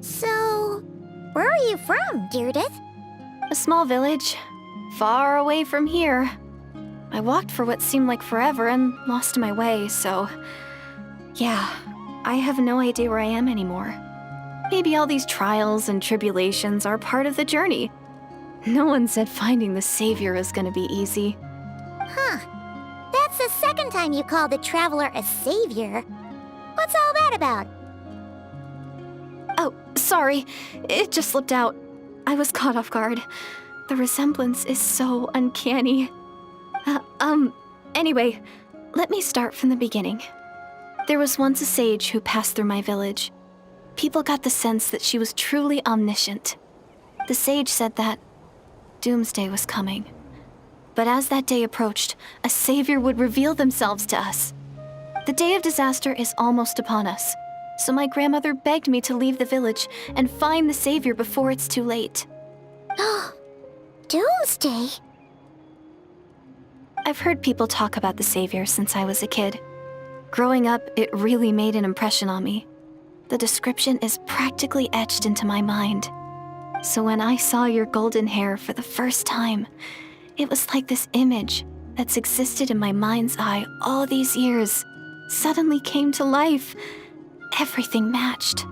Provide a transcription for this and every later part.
So, where are you from, Deirdre? A small village, far away from here. I walked for what seemed like forever and lost my way, so... yeah, I have no idea where I am anymore. Maybe all these trials and tribulations are part of the journey. No one said finding the savior is gonna be easy. Huh. That's the second time you called the traveler a savior. What's all that about? Oh, sorry. It just slipped out. I was caught off guard. The resemblance is so uncanny. Anyway, let me start from the beginning. There was once a sage who passed through my village. People got the sense that she was truly omniscient. The sage said that doomsday was coming. But as that day approached, a savior would reveal themselves to us. The day of disaster is almost upon us, so my grandmother begged me to leave the village and find the savior before it's too late. Doomsday? I've heard people talk about the savior since I was a kid. Growing up, it really made an impression on me. The description is practically etched into my mind. So when I saw your golden hair for the first time, it was like this image that's existed in my mind's eye all these years suddenly came to life. Everything matched.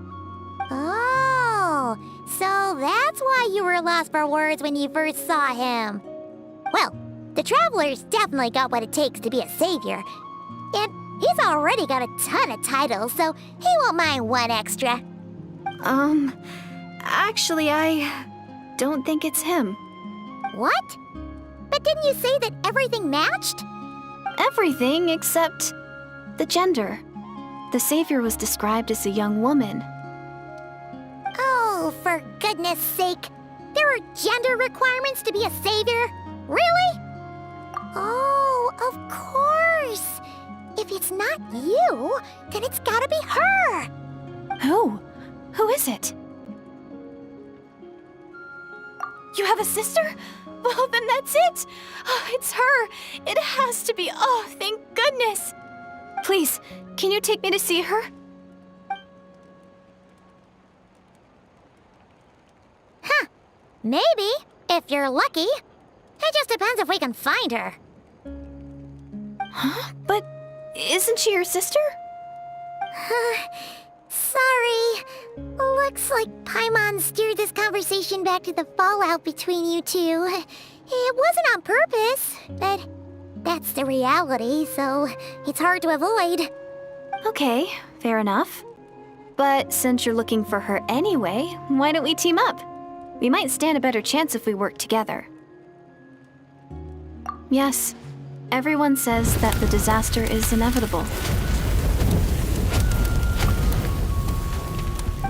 Oh, so that's why you were lost for words when you first saw him. Well, the Traveler's definitely got what it takes to be a savior. And he's already got a ton of titles, so he won't mind one extra. Actually, I don't think it's him. What? But didn't you say that everything matched? Everything except the gender. The savior was described as a young woman. Oh, for goodness sake. There are gender requirements to be a savior? Really? Oh, of course. If it's not you, then it's gotta be her. Who? Who is it? You have a sister? Well, then that's it. Oh, it's her. It has to be. Oh, thank goodness. Please, can you take me to see her? Huh. Maybe, if you're lucky. It just depends if we can find her. Huh? But isn't she your sister? Sorry. Looks like Paimon steered this conversation back to the fallout between you two. It wasn't on purpose, but that's the reality, so it's hard to avoid. Okay, fair enough. But since you're looking for her anyway, why don't we team up? We might stand a better chance if we work together. Yes, everyone says that the disaster is inevitable.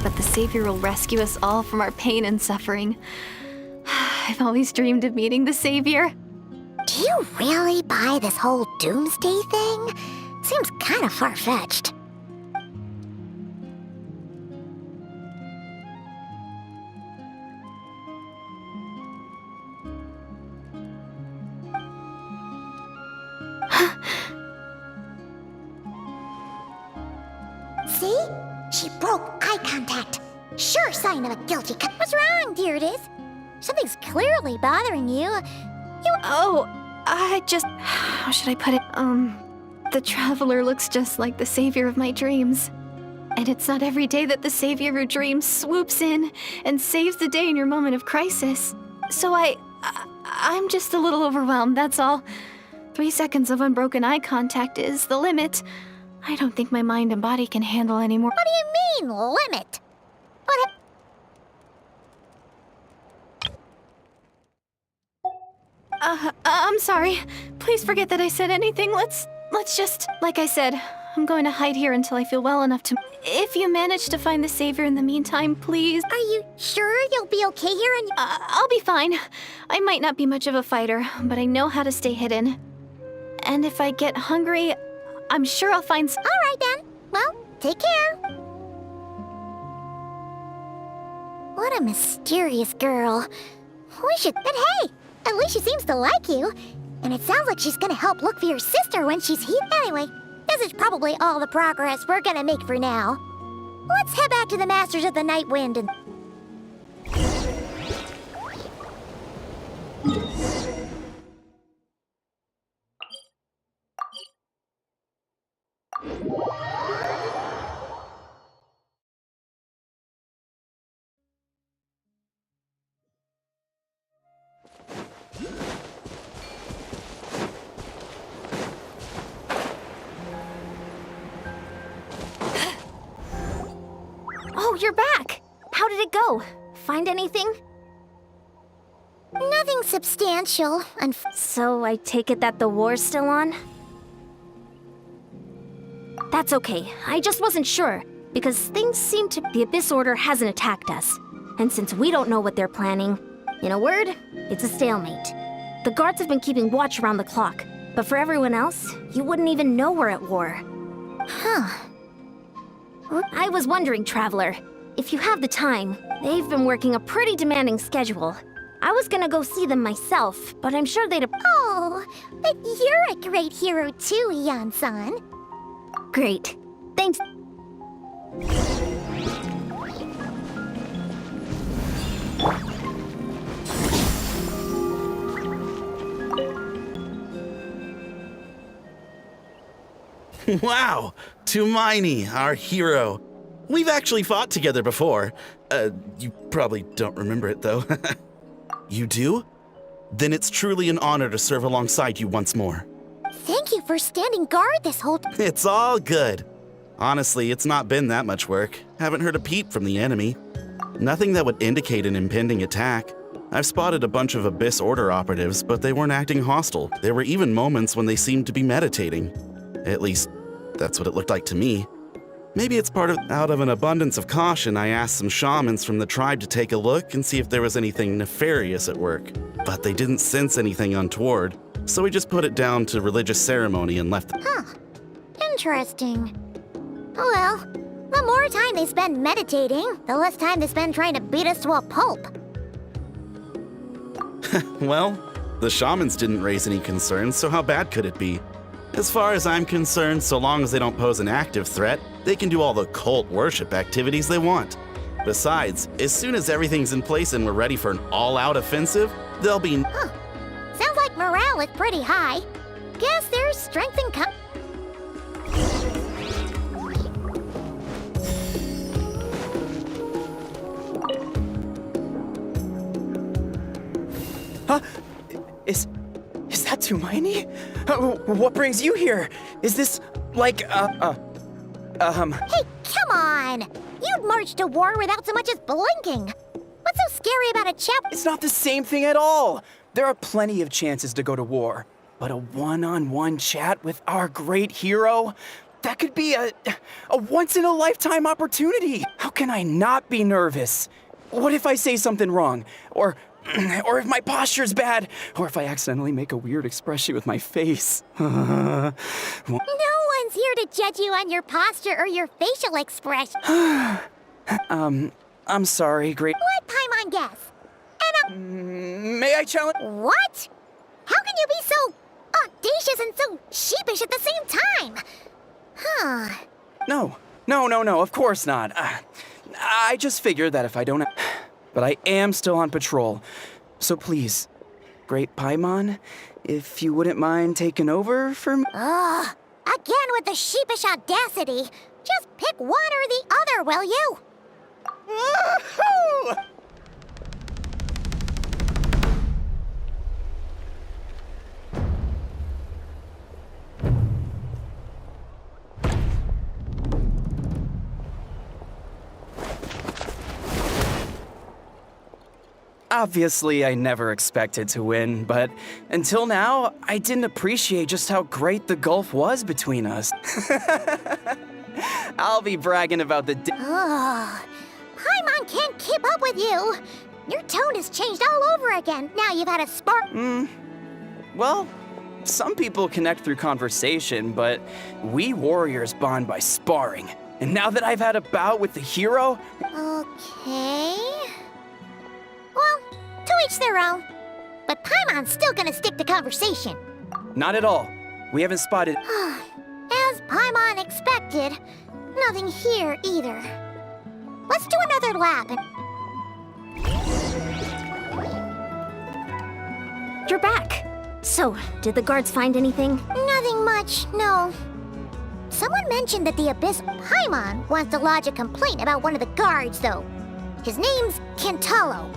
But the savior will rescue us all from our pain and suffering. I've always dreamed of meeting the savior. Do you really buy this whole doomsday thing? Seems kind of far-fetched. See? She broke eye contact. Sure sign of a guilty What's wrong, Deirdre? Something's clearly bothering you. Oh, how should I put it? The traveler looks just like the savior of my dreams. And it's not every day that the savior of your dreams swoops in and saves the day in your moment of crisis. So I'm just a little overwhelmed, that's all. 3 seconds of unbroken eye contact is the limit. I don't think my mind and body can handle anymore. What do you mean, limit? I'm sorry. Please forget that I said anything. Let's just... Like I said, I'm going to hide here until I feel well enough to... If you manage to find the savior in the meantime, please... Are you sure you'll be okay here and... I'll be fine. I might not be much of a fighter, but I know how to stay hidden. And if I get hungry, I'm sure I'll find... All right, then. Well, take care. What a mysterious girl. We should... But hey! At least she seems to like you. And it sounds like she's gonna help look for your sister when she's here. Anyway, this is probably all the progress we're gonna make for now. Let's head back to the Masters of the Night Wind and... Oh, you're back! How did it go? Find anything? Nothing substantial, So I take it that the war's still on? That's okay. I just wasn't sure, because things seem to... The Abyss Order hasn't attacked us. And since we don't know what they're planning, in a word, it's a stalemate. The guards have been keeping watch around the clock, but for everyone else, you wouldn't even know we're at war. Huh. I was wondering, Traveler, if you have the time, they've been working a pretty demanding schedule. I was gonna go see them myself, but I'm sure they'd... Oh, but you're a great hero too, Yan-san. Great. Thanks. Wow! Twine, our hero. We've actually fought together before. You probably don't remember it, though. You do? Then it's truly an honor to serve alongside you once more. Thank you for standing guard this whole time. It's all good. Honestly, it's not been that much work. Haven't heard a peep from the enemy. Nothing that would indicate an impending attack. I've spotted a bunch of Abyss Order operatives, but they weren't acting hostile. There were even moments when they seemed to be meditating. At least, that's what it looked like to me. Maybe it's out of an abundance of caution, I asked some shamans from the tribe to take a look and see if there was anything nefarious at work. But they didn't sense anything untoward, so we just put it down to religious ceremony and left. Huh. Interesting. Well, the more time they spend meditating, the less time they spend trying to beat us to a pulp. Well, the shamans didn't raise any concerns, so how bad could it be? As far as I'm concerned, so long as they don't pose an active threat, they can do all the cult worship activities they want. Besides, as soon as everything's in place and we're ready for an all-out offensive, they'll be... Huh. Sounds like morale is pretty high. Guess there's strength in Huh? Is that Twine? What brings you here? Is this like Hey, come on! You'd march to war without so much as blinking. What's so scary about a chap? It's not the same thing at all. There are plenty of chances to go to war, but a one-on-one chat with our great hero, that could be a once-in-a-lifetime opportunity. How can I not be nervous? What if I say something wrong? Or if my posture's bad, or if I accidentally make a weird expression with my face. No one's here to judge you on your posture or your facial expression. I'm sorry, great... Let Paimon guess. And May I challenge... What? How can you be so audacious and so sheepish at the same time? Huh. No, of course not. I just figured that if I don't... But I am still on patrol. So please, Great Paimon, if you wouldn't mind taking over for me. Ugh, again with the sheepish audacity. Just pick one or the other, will you? Woohoo! Obviously, I never expected to win, but until now, I didn't appreciate just how great the gulf was between us. I'll be bragging about the Ugh, Paimon can't keep up with you. Your tone has changed all over again. Now you've had a spark. Well, some people connect through conversation, but we warriors bond by sparring. And now that I've had a bout with the hero... Okay. Well, to each their own. But Paimon's still gonna stick to conversation. Not at all. We haven't spotted... As Paimon expected, nothing here either. Let's do another lap. You're back. So, did the guards find anything? Nothing much, no. Someone mentioned that the Abyss Paimon wants to lodge a complaint about one of the guards, though. His name's Cantalo.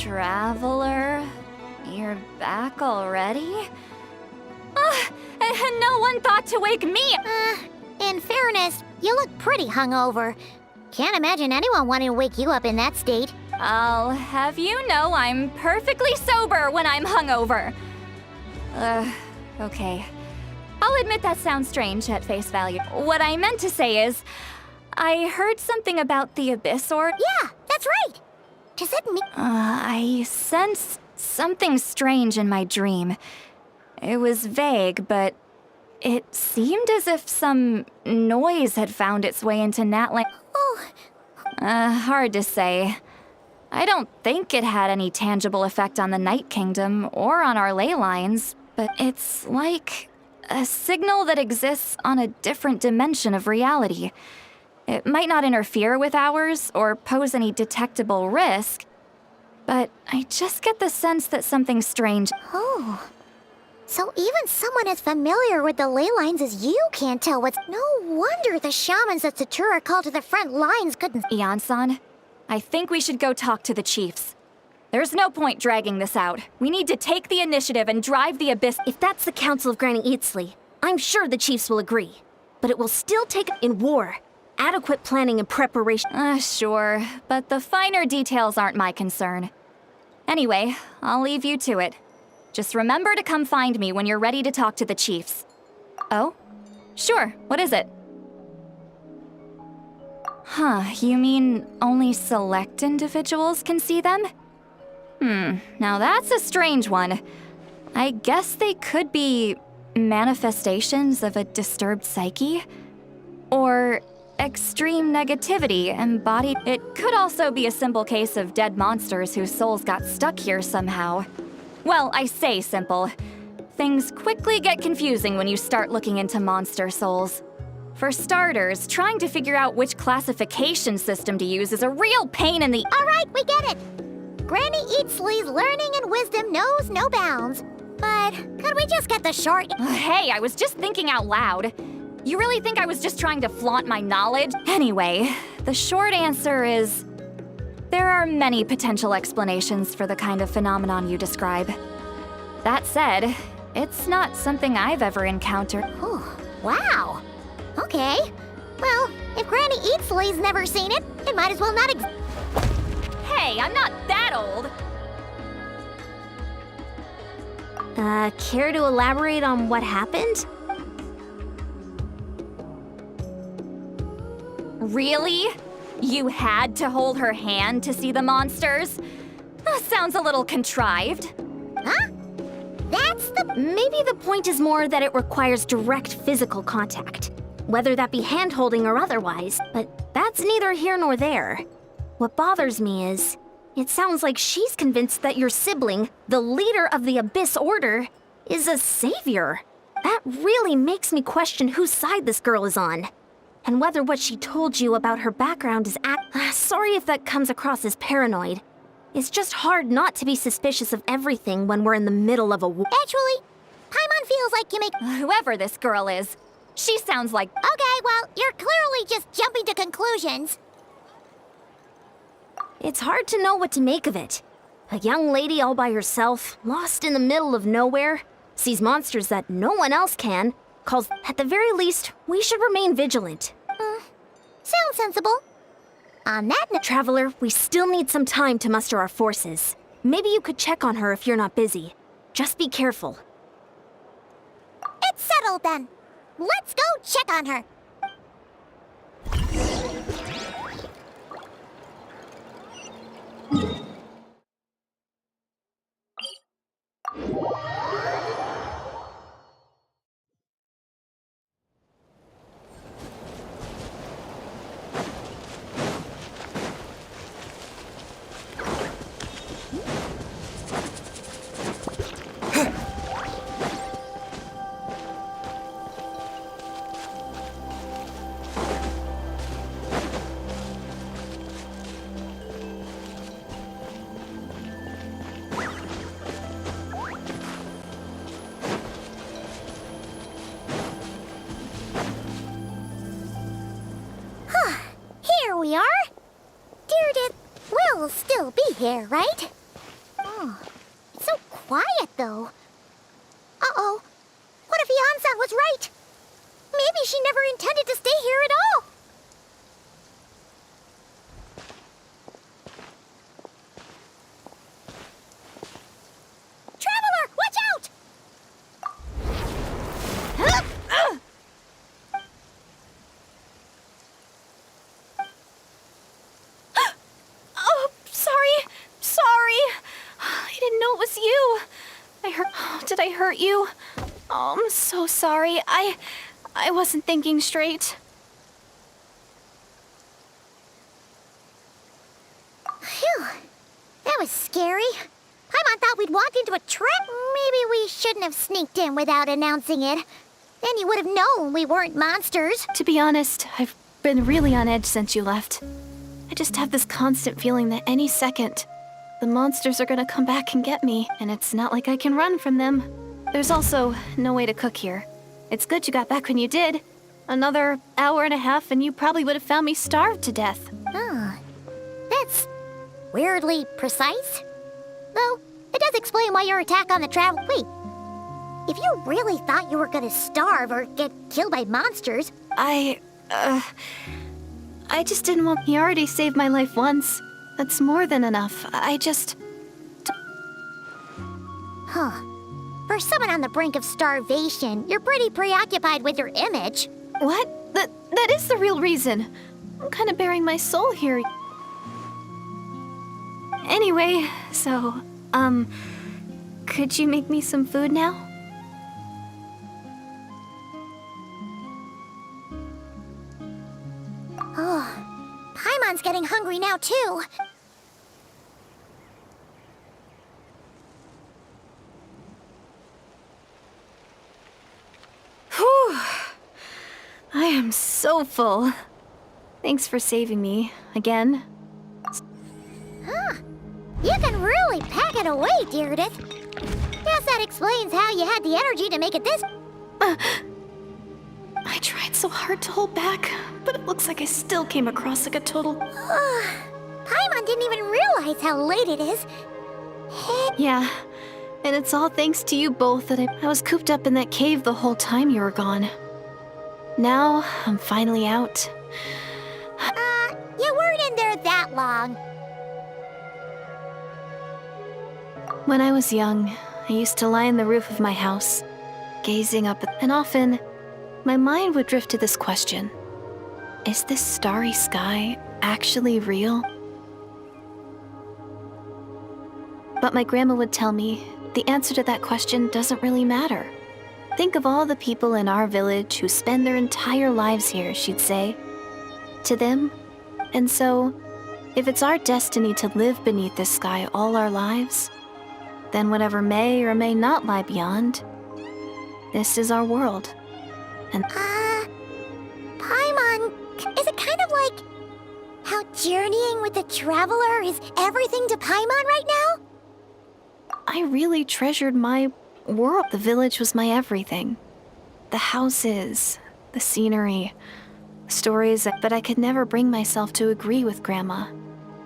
Traveler? You're back already? And no one thought to wake me! In fairness, you look pretty hungover. Can't imagine anyone wanting to wake you up in that state. I'll have you know I'm perfectly sober when I'm hungover. Okay. I'll admit that sounds strange at face value. What I meant to say is, I heard something about the Abyss Order. Yeah, that's right. Does it mean... I sensed something strange in my dream. It was vague, but it seemed as if some noise had found its way into Natlan. Oh, Hard to say. I don't think it had any tangible effect on the Night Kingdom or on our ley lines, but it's like a signal that exists on a different dimension of reality. It might not interfere with ours or pose any detectable risk, but I just get the sense that something strange. oh. So even someone as familiar with the ley lines as you can't tell what's... No wonder the shamans that Satura called to the front lines couldn't... Ian-san, I think we should go talk to the chiefs. There's no point dragging this out. We need to take the initiative and drive the Abyss. If that's the Council of Granny Eatsley, I'm sure the chiefs will agree. But it will still take in war. Adequate planning and preparation. Sure, but the finer details aren't my concern. Anyway, I'll leave you to it. Just remember to come find me when you're ready to talk to the chiefs. Oh? Sure, what is it? Huh, you mean only select individuals can see them? Now that's a strange one. I guess they could be manifestations of a disturbed psyche? Or extreme negativity embodied. It could also be a simple case of dead monsters whose souls got stuck here somehow. Well, I say simple. Things quickly get confusing when you start looking into monster souls. For starters, trying to figure out which classification system to use is a real pain in the— All right, we get it. Granny Eatsley's learning and wisdom knows no bounds. But could we just get the short... Hey, I was just thinking out loud. You really think I was just trying to flaunt my knowledge? Anyway, the short answer is... there are many potential explanations for the kind of phenomenon you describe. That said, it's not something I've ever encountered. Oh, wow. Okay. Well, if Granny Eatsley's never seen it, it might as well not Hey, I'm not that old! Care to elaborate on what happened? Really? You had to hold her hand to see the monsters? Sounds a little contrived. Huh? That's the... Maybe the point is more that it requires direct physical contact. Whether that be hand-holding or otherwise, but that's neither here nor there. What bothers me is, it sounds like she's convinced that your sibling, the leader of the Abyss Order, is a savior. That really makes me question whose side this girl is on. And whether what she told you about her background is sorry if that comes across as paranoid. It's just hard not to be suspicious of everything when we're in the middle of a war. Actually, Paimon feels like you make... Whoever this girl is, she sounds like... Okay, well, you're clearly just jumping to conclusions. It's hard to know what to make of it. A young lady all by herself, lost in the middle of nowhere, sees monsters that no one else can, calls, at the very least, we should remain vigilant. Sounds sensible. On that note... Traveler, we still need some time to muster our forces. Maybe you could check on her if you're not busy. Just be careful. It's settled then. Let's go check on her. You'll still be here, right? Oh, it's so quiet, though. Uh-oh. What if Yansan was right? Maybe she never intended to stay here at all. Traveler, watch out! Oh, sorry. I didn't know it was you. Did I hurt you? Oh, I'm so sorry. I wasn't thinking straight. Phew. That was scary. Paimon thought we'd walked into a trap. Maybe we shouldn't have sneaked in without announcing it. Then you would have known we weren't monsters. To be honest, I've been really on edge since you left. I just have this constant feeling that any second, the monsters are gonna come back and get me, and it's not like I can run from them. There's also no way to cook here. It's good you got back when you did. Another hour and a half and you probably would have found me starved to death. Oh, that's weirdly precise. Though, it does explain why your attack on the travel... Wait, if you really thought you were gonna starve or get killed by monsters... I just didn't want... He already saved my life once. That's more than enough. Huh. For someone on the brink of starvation, you're pretty preoccupied with your image. What? That is the real reason. I'm kind of bearing my soul here. Anyway, so, could you make me some food now? Oh, Paimon's getting hungry now, too. Whew. I am so full. Thanks for saving me, again. Huh. You can really pack it away, Deirdith. Guess that explains how you had the energy to make it this... I tried so hard to hold back, but it looks like I still came across like a total... Paimon didn't even realize how late it is. Yeah, and it's all thanks to you both that I was cooped up in that cave the whole time you were gone. Now, I'm finally out. You weren't in there that long. When I was young, I used to lie on the roof of my house, gazing up at... And often, my mind would drift to this question. Is this starry sky actually real? But my grandma would tell me the answer to that question doesn't really matter. Think of all the people in our village who spend their entire lives here, she'd say. To them. And so, if it's our destiny to live beneath this sky all our lives, then whatever may or may not lie beyond, this is our world. And Paimon, is it kind of like how journeying with the traveler is everything to Paimon right now? I really treasured my world. The village was my everything. The houses, the scenery, stories, but I could never bring myself to agree with Grandma.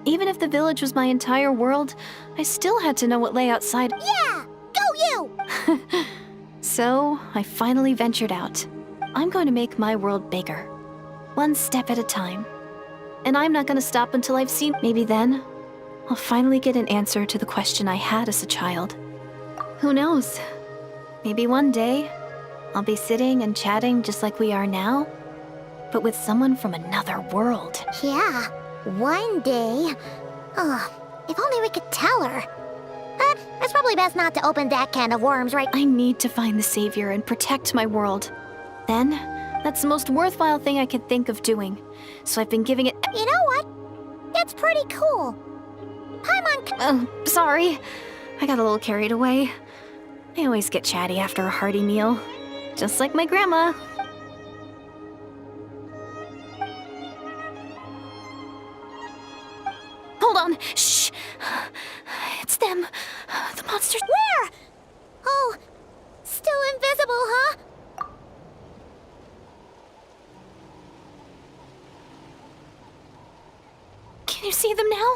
Even if the village was my entire world, I still had to know what lay outside. Yeah! Go you! So, I finally ventured out. I'm going to make my world bigger. One step at a time. And I'm not going to stop until I've seen... Maybe then, I'll finally get an answer to the question I had as a child. Who knows? Maybe one day, I'll be sitting and chatting just like we are now, but with someone from another world. Yeah, one day. Oh, if only we could tell her. But it's probably best not to open that can of worms, right? I need to find the savior and protect my world. Then, that's the most worthwhile thing I could think of doing. So I've been giving it... You know what? That's pretty cool. Paimon... Oh, sorry. I got a little carried away. I always get chatty after a hearty meal. Just like my grandma. Hold on. Shh. It's them. The monsters. Where? Oh, still invisible, huh? Can you see them now?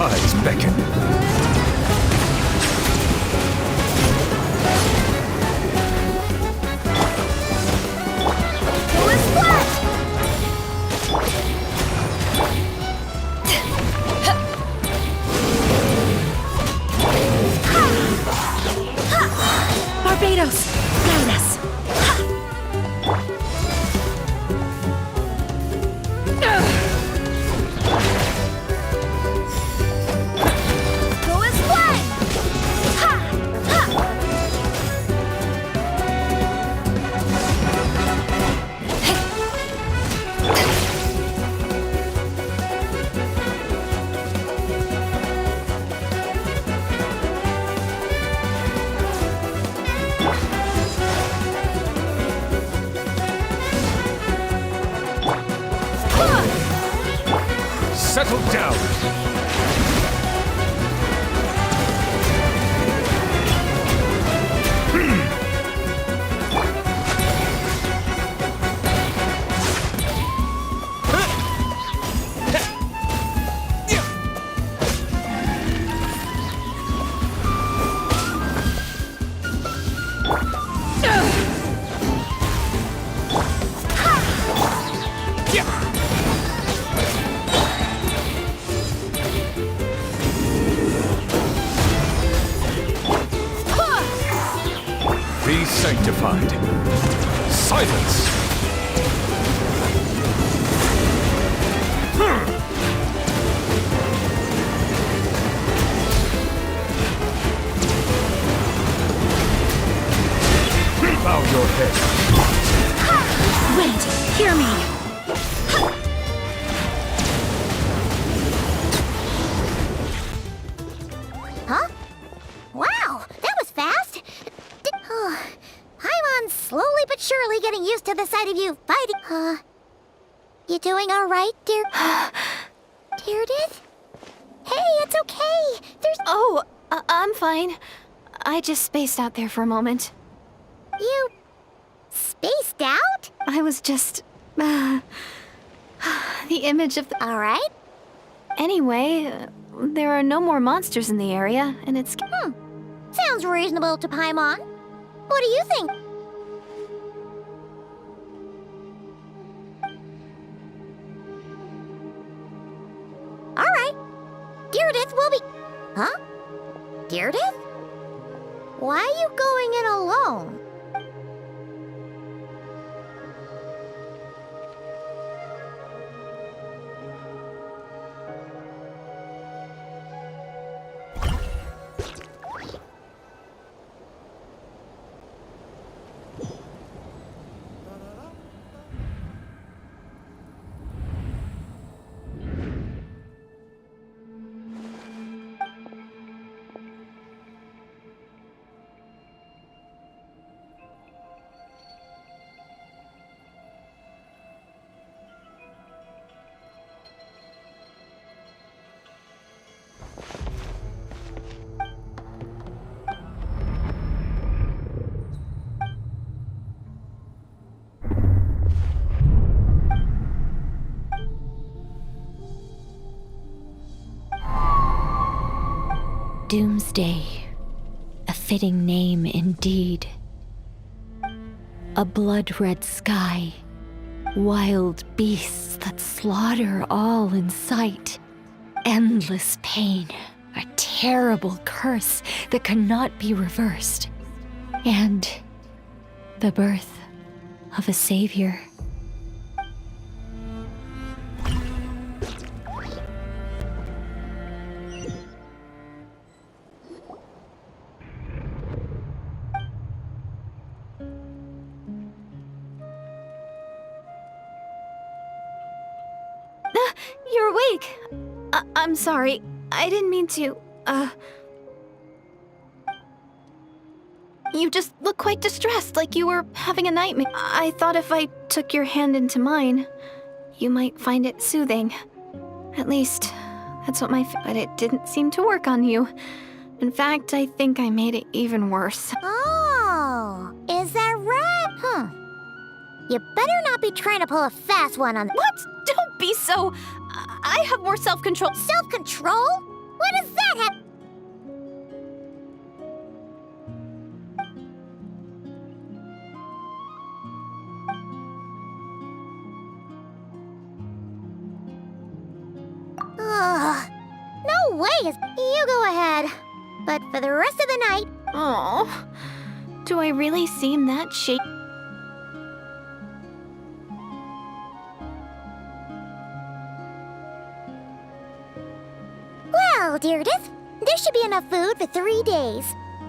tides beckon. Barbados, guide us. Go as one! Ha! Ha! Settle down. Be sanctified. Silence! Bow your head. Wait, hear me. Huh? Wow, that was fast. Paimon's slowly but surely getting used to the sight of you fighting. You doing all right, dear? Deirdith? Hey, it's okay. There's... Oh, I'm fine. I just spaced out there for a moment. You... spaced out? I was just... the image of the... All right. Anyway, there are no more monsters in the area, and it's... Sounds reasonable to Paimon. What do you think? All right. Deirdith will be... Huh? Deirdith? Why are you going in alone? Doomsday, a fitting name indeed. A blood-red sky, wild beasts that slaughter all in sight, endless pain, a terrible curse that cannot be reversed, and the birth of a savior. You're awake! I'm sorry. I didn't mean to, You just look quite distressed, like you were having a nightmare. I thought if I took your hand into mine, you might find it soothing. At least, that's what but it didn't seem to work on you. In fact, I think I made it even worse. Oh, is that right? You better not be trying to pull a fast one on... What? Don't be so... I have more self-control. Self-control? No way! You go ahead. But for the rest of the night, Oh, do I really seem that shaky? well, Deirdith, there should be enough food for 3 days.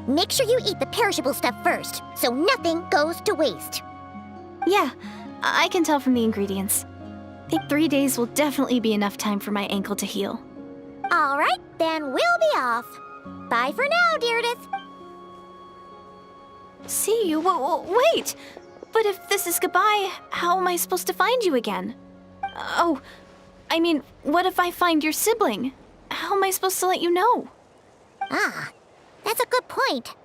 Make sure you eat the perishable stuff first, so nothing goes to waste. Yeah, I can tell from the ingredients. I think 3 days will definitely be enough time for my ankle to heal. All right, then we'll be off. Bye for now, Deirdith. See you? Wait! But if this is goodbye, how am I supposed to find you again? Oh, I mean, what if I find your sibling? How am I supposed to let you know? Ah, that's a good point.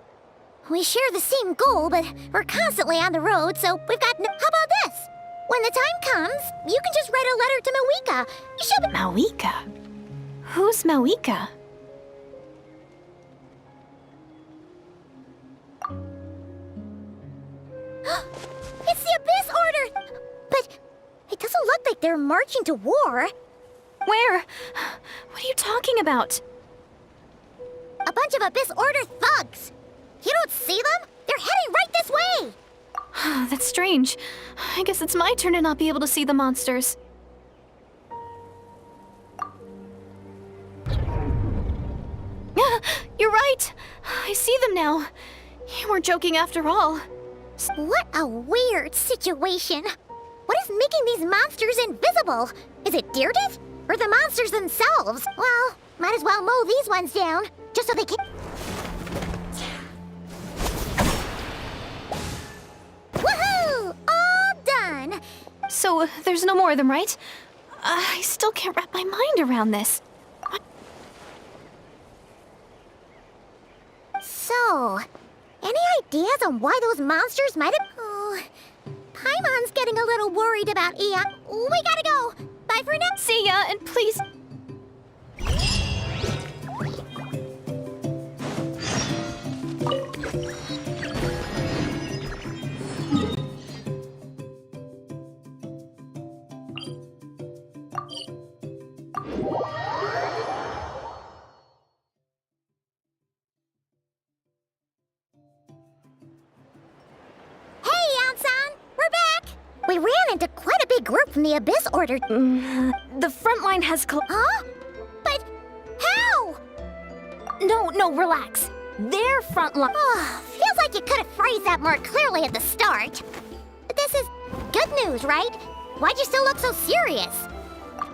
We share the same goal, but we're constantly on the road, so we've got no— How about this? When the time comes, you can just write a letter to Mawika. She'll be— Mawika? Who's Mawika? It's the Abyss Order! But it doesn't look like they're marching to war. Where? What are you talking about? A bunch of Abyss Order thugs. You don't see them? They're heading right this way! That's strange. I guess it's my turn to not be able to see the monsters. You're right! I see them now. You weren't joking after all. What a weird situation. What is making these monsters invisible? Is it Deirdith? Or the monsters themselves? Well, might as well mow these ones down, just so they can— Woohoo! All done! So, there's no more of them, right? I still can't wrap my mind around this. So, any ideas on why those monsters might have— Oh, Paimon's getting a little worried about Ia. We gotta go. Bye for now. See ya, and please... We ran into quite a big group from the Abyss Order. The front line has Huh? But how? No, relax. Their front line. Oh, feels like you could have phrased that more clearly at the start. But this is good news, right? Why'd you still look so serious?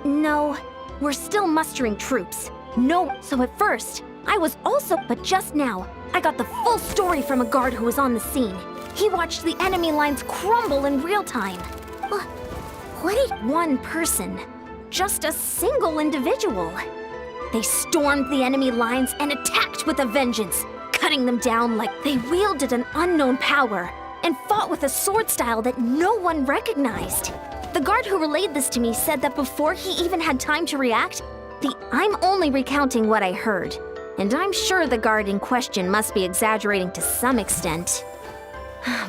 No, we're still mustering troops. No, so at first, I was also, but just now, I got the full story from a guard who was on the scene. He watched the enemy lines crumble in real time. What did— One person, just a single individual. They stormed the enemy lines and attacked with a vengeance, cutting them down like they wielded an unknown power and fought with a sword style that no one recognized. The guard who relayed this to me said that before he even had time to react, I'm only recounting what I heard, and I'm sure the guard in question must be exaggerating to some extent.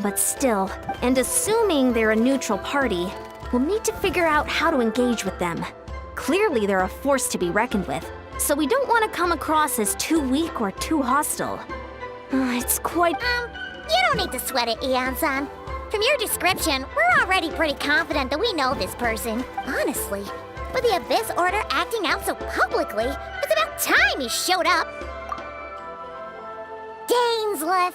But still, and assuming they're a neutral party, we'll need to figure out how to engage with them. Clearly they're a force to be reckoned with, so we don't want to come across as too weak or too hostile. It's quite— You don't need to sweat it, Ian-san. From your description, we're already pretty confident that we know this person. Honestly, with the Abyss Order acting out so publicly, it's about time he showed up. Dainsleif.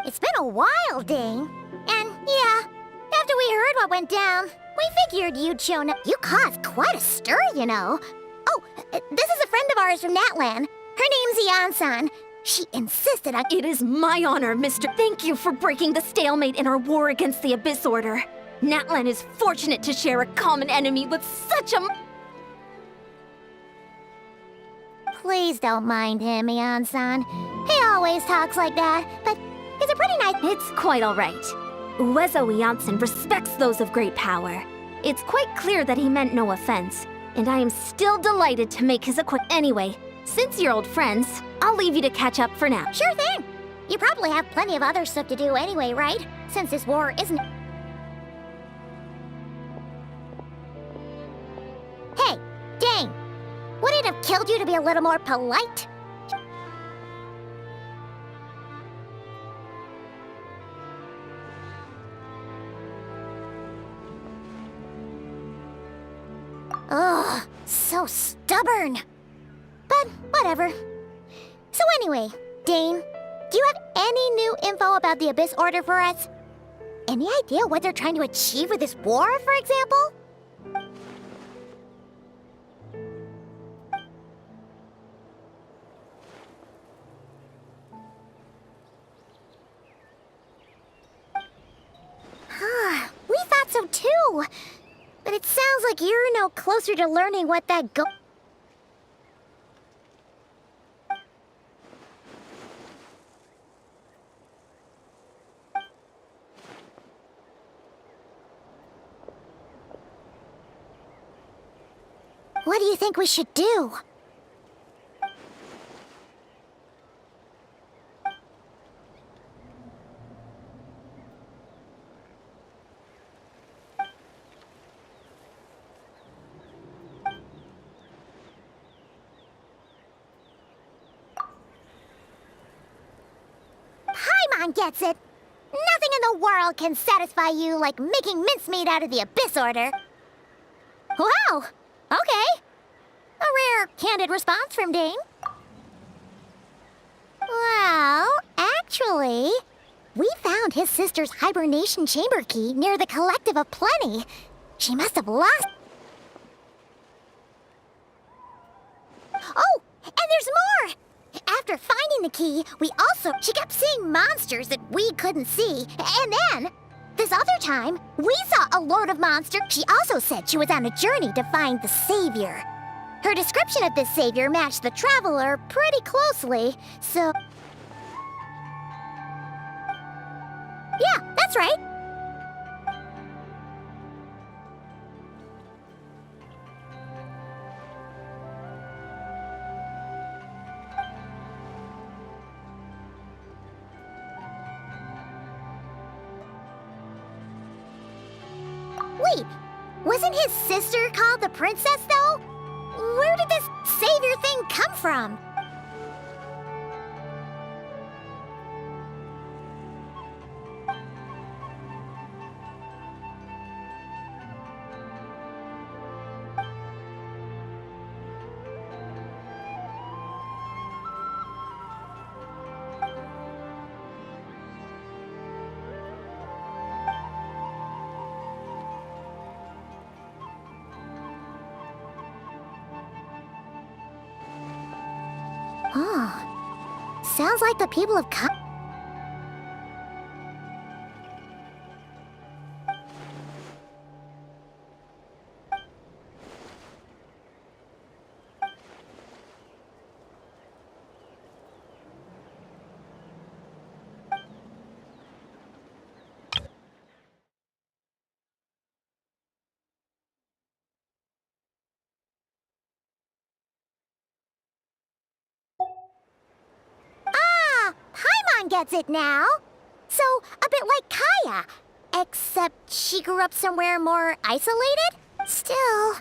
It's been a while, Dane. And yeah, after we heard what went down, we figured you'd shown up. You caused quite a stir, you know. Oh, this is a friend of ours from Natlan. Her name's Ian-san. She insisted on— It is my honor, Mr. Thank you for breaking the stalemate in our war against the Abyss Order. Natlan is fortunate to share a common enemy with such a— Please don't mind him, Mian-san. He always talks like that, but he's a pretty nice... It's quite all right. Uezo Janssen respects those of great power. It's quite clear that he meant no offense, and I am still delighted to make his acquaintance. Anyway, since you're old friends, I'll leave you to catch up for now. Sure thing. You probably have plenty of other stuff to do anyway, right? Since this war isn't... Hey, Dane! Would it have killed you to be a little more polite? Ugh, so stubborn. But whatever. So anyway, Dane, do you have any new info about the Abyss Order for us? Any idea what they're trying to achieve with this war, for example? We thought so too. But it sounds like you're no closer to learning what that What do you think we should do? Paimon gets it. Nothing in the world can satisfy you like making mincemeat out of the Abyss Order. Wow. Okay. A rare, candid response from Dane. Well, actually, we found his sister's hibernation chamber key near the Collective of Plenty. She must have lost... Oh, and there's more! After finding the key, she kept seeing monsters that we couldn't see. And then, this other time, we saw a load of monsters. She also said she was on a journey to find the Savior. Her description of this Savior matched the Traveler pretty closely, so... Yeah, that's right. Wait, wasn't his sister called the Princess, though? Where did this Savior thing come from? Oh, sounds like the people have come. Paimon gets it now. So, a bit like Kaya. Except she grew up somewhere more isolated? Still,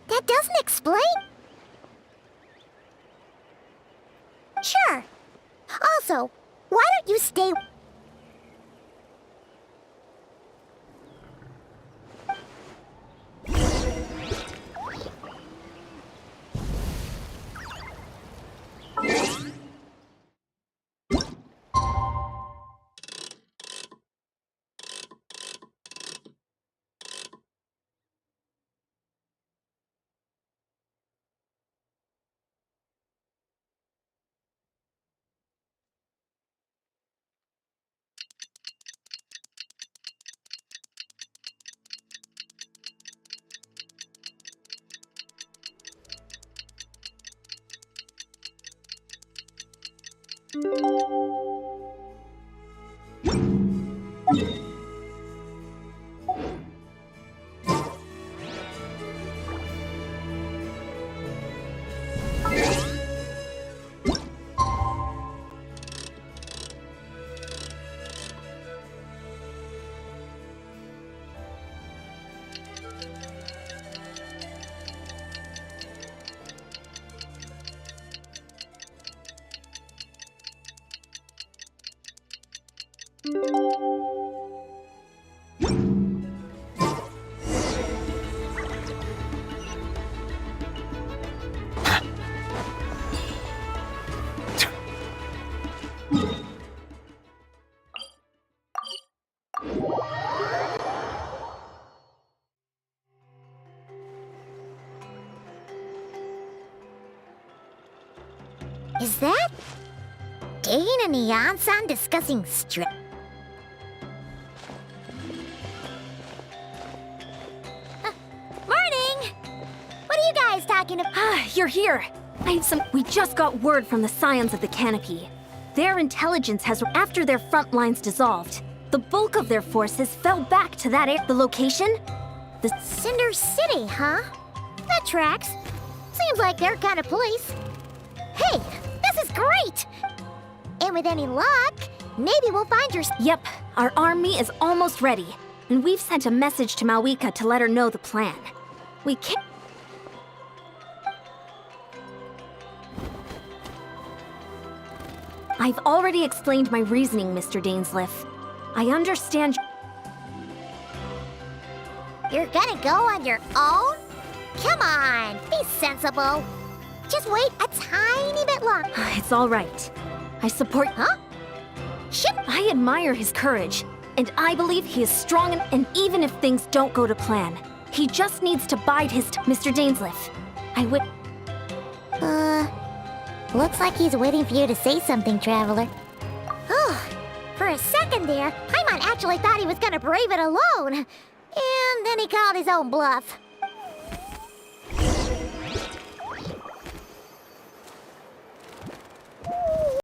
that doesn't explain... Sure. Also, why don't you stay... Is that Dane and Neon-san discussing Morning! What are you guys talking about? Ah, you're here. We just got word from the Scions of the Canopy. Their intelligence has, after their front lines dissolved, the bulk of their forces fell back to the location? The Cinder City, huh? That tracks. Seems like their kind of place. Hey, this is great! And with any luck, maybe we'll find your... Yep, our army is almost ready. And we've sent a message to Mawika to let her know the plan. We can't... I've already explained my reasoning, Mr. Dainsleif. I understand... You're gonna go on your own? Come on, be sensible. Just wait a tiny bit longer. It's all right. I support... Huh? Shit! I admire his courage, and I believe he is strong and even if things don't go to plan, he just needs to bide his Mr. Dainsleif. I would... Looks like he's waiting for you to say something, Traveler. Oh, for a second there, Paimon actually thought he was gonna brave it alone. And then he called his own bluff.